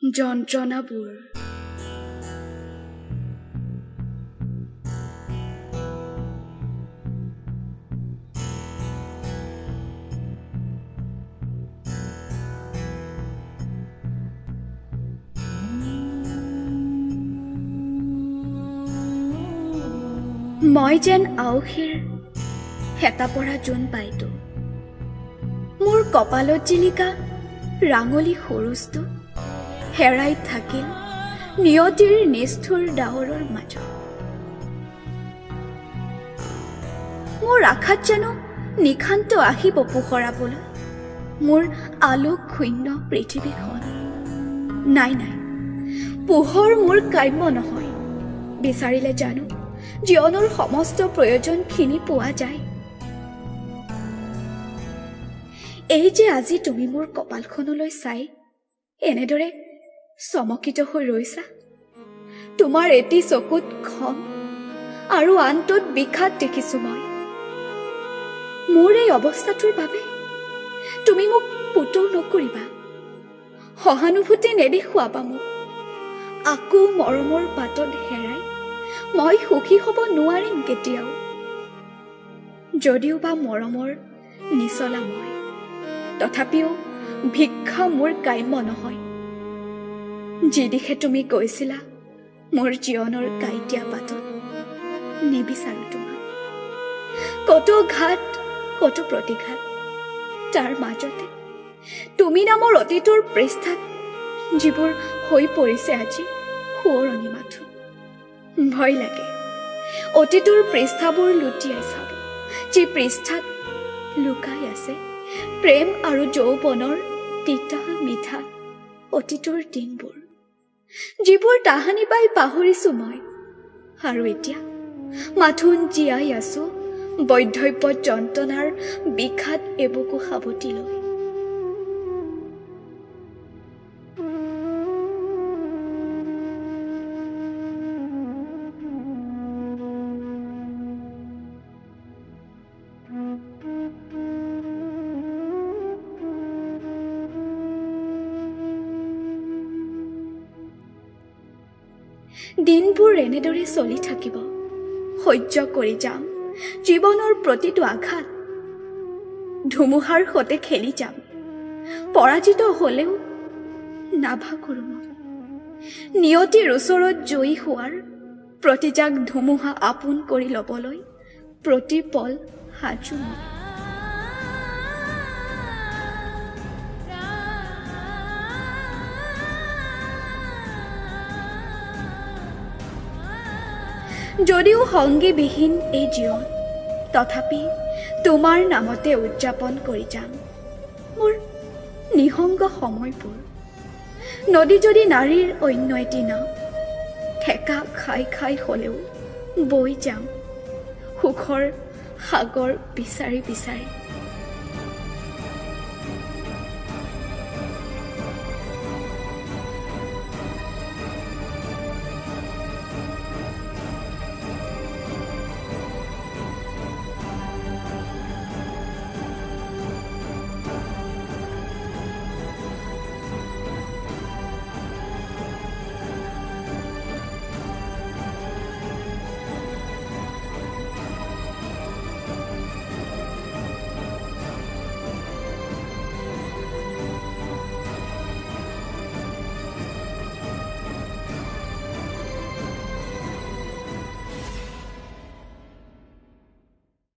যন্ত্ৰণাবোৰ মই যেন আউসীৰ হেতা পৰা জোন পাইতো মোৰ কপালত জিলিকা ৰাঙলী সৰুজটো হেৰাই থাকিল নিয়তিৰ নিষ্ঠুৰ ডাৱৰৰ মাজত মোৰ আশাত জানো নিশান্ত আহিব পোহৰাবলৈ মোৰ আলোক শূন্য পৃথিৱীখন নাই নাই পোহৰ মোৰ কাম্য নহয় বিচাৰিলে জানো জীৱনৰ সমস্ত প্ৰয়োজনখিনি পোৱা যায় এই যে আজি তুমি মোৰ কপালখনলৈ চাই এনেদৰে চমকিত হৈ ৰৈছা তোমাৰ এটি চকুত খং আৰু আনটোত বিষাদ দেখিছো মই মোৰ এই অৱস্থাটোৰ বাবে তুমি মোক পুতৌ নকৰিবা সহানুভূতি নেদেখুৱাবা মোক আকৌ মৰমৰ পাতত হেৰাই মই সুখী হ'ব নোৱাৰিম কেতিয়াও যদিও বা মৰমৰ নিচলা মই তথাপিও ভিক্ষা মোৰ কাম্য নহয় যি দিশে তুমি কৈছিলা মোৰ জীৱনৰ কাইটীয়া পাতত নিবিচাৰো তোমাক কত ঘাট কত প্ৰতিঘাত তাৰ মাজতে তুমি নামৰ অতীতৰ পৃষ্ঠাত যিবোৰ হৈ পৰিছে আজি সোঁৱৰণি মাথো ভয় লাগে অতীতৰ পৃষ্ঠাবোৰ লুটিয়াই চাব যি পৃষ্ঠাত লুকাই আছে প্ৰেম আৰু যৌৱনৰ তিতা মিঠা অতীতৰ দিনবোৰ যিবোৰ তাহানি পাই পাহৰিছো মই আৰু এতিয়া মাথোন জীয়াই আছো বৈধব্য যন্ত্ৰণাৰ বিষাদ এবুকু সাৱটি লৈ দিনবোৰ এনেদৰে চলি থাকিব সহ্য কৰি যাম জীৱনৰ প্ৰতিটো আঘাত ধুমুহাৰ সতে খেলি যাম পৰাজিত হলেও নাভাগৰো মই নিয়তিৰ ওচৰত জয়ী হোৱাৰ প্ৰতিজাক ধুমুহা আপোন কৰি ল'বলৈ প্ৰতিপল সাজু মই যদিও সংগীবিহীন এই জীৱন তথাপি তোমাৰ নামতে উদযাপন কৰি যাম মোৰ নিসংগ সময়বোৰ নদী যদি নাৰীৰ অন্য এটি নাম ঠেকা খাই খাই হলেও বৈ যাম সুখৰ সাগৰ বিচাৰি বিচাৰি